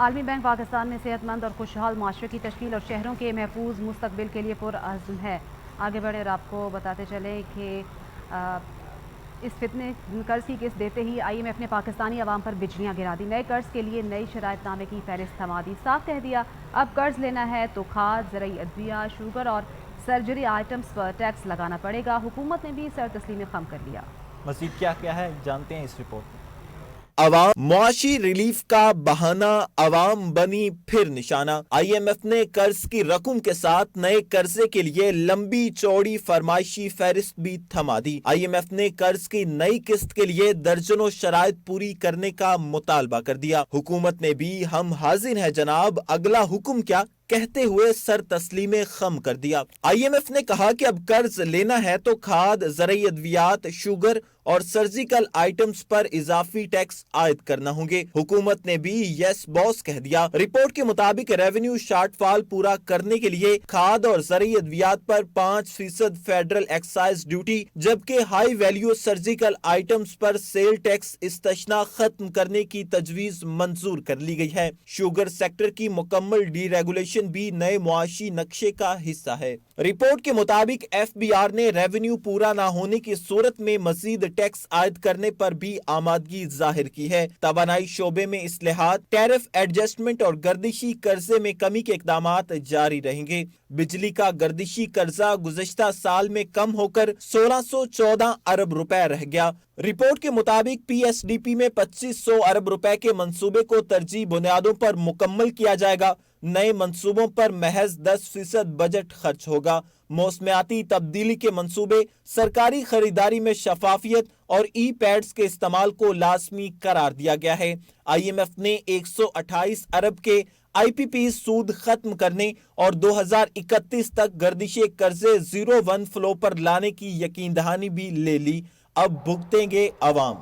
عالمی بینک پاکستان میں صحت مند اور خوشحال معاشرے کی تشکیل اور شہروں کے محفوظ مستقبل کے لیے پرعزم ہے۔ آگے بڑھے اور آپ کو بتاتے چلیں کہ اس فتنے قرض کی قسط دیتے ہی آئی ایم ایف نے پاکستانی عوام پر بجلیاں گرا دی۔ نئے قرض کے لیے نئی شرائط نامے کی فہرست تھما دی۔ صاف کہہ دیا اب قرض لینا ہے تو کھاد، زرعی ادویہ، شوگر اور سرجری آئٹمز پر ٹیکس لگانا پڑے گا۔ حکومت نے بھی سر تسلیم خم کر لیا۔ مزید کیا ہے جانتے ہیں اس رپورٹ میں۔ عوام معاشی ریلیف کا بہانہ، عوام بنی پھر نشانہ۔ آئی ایم ایف نے قرض کی رقم کے ساتھ نئے قرضے کے لیے لمبی چوڑی فرمائشی فہرست بھی تھما دی۔ آئی ایم ایف نے قرض کی نئی قسط کے لیے درجنوں شرائط پوری کرنے کا مطالبہ کر دیا۔ حکومت نے بھی ہم حاضر ہیں جناب، اگلا حکم کیا کہتے ہوئے سر تسلیم خم کر دیا۔ آئی ایم ایف نے کہا کہ اب قرض لینا ہے تو کھاد، زرعی ادویات، شوگر اور سرجیکل آئٹمز پر اضافی ٹیکس عائد کرنا ہوں گے۔ حکومت نے بھی یس باس کہہ دیا۔ رپورٹ کے مطابق ریونیو شارٹ فال پورا کرنے کے لیے کھاد اور زرعی ادویات پر 5% فیڈرل ایکسائز ڈیوٹی جبکہ ہائی ویلیو سرجیکل آئٹمز پر سیل ٹیکس استثناء ختم کرنے کی تجویز منظور کر لی گئی ہے۔ شوگر سیکٹر کی مکمل ڈی ریگولیشن بھی نئے معاشی نقشے کا حصہ ہے۔ رپورٹ کے مطابق ایف بی آر نے ریونیو پورا نہ ہونے کی صورت میں مزید ٹیکس عائد کرنے پر بھی آمادگی ظاہر کی ہے۔ توانائی شعبے میں اصلاحات، ٹیرف ایڈجسٹمنٹ اور گردشی قرضے میں کمی کے اقدامات جاری رہیں گے۔ بجلی کا گردشی قرضہ گزشتہ سال میں کم ہو کر 1614 ارب روپے رہ گیا۔ رپورٹ کے مطابق پی ایس ڈی پی میں 2500 ارب روپے کے منصوبے کو ترجیحی بنیادوں پر مکمل کیا جائے گا۔ نئے منصوبوں پر محض 10% بجٹ خرچ ہوگا۔ موسمیاتی تبدیلی کے منصوبے، سرکاری خریداری میں شفافیت اور ای پیڈز کے استعمال کو لازمی قرار دیا گیا ہے۔ آئی ایم ایف نے 128 ارب کے آئی پی پی سود ختم کرنے اور 2031 تک گردش قرضے 0-1 فلو پر لانے کی یقین دہانی بھی لے لی۔ اب بھگتیں گے عوام۔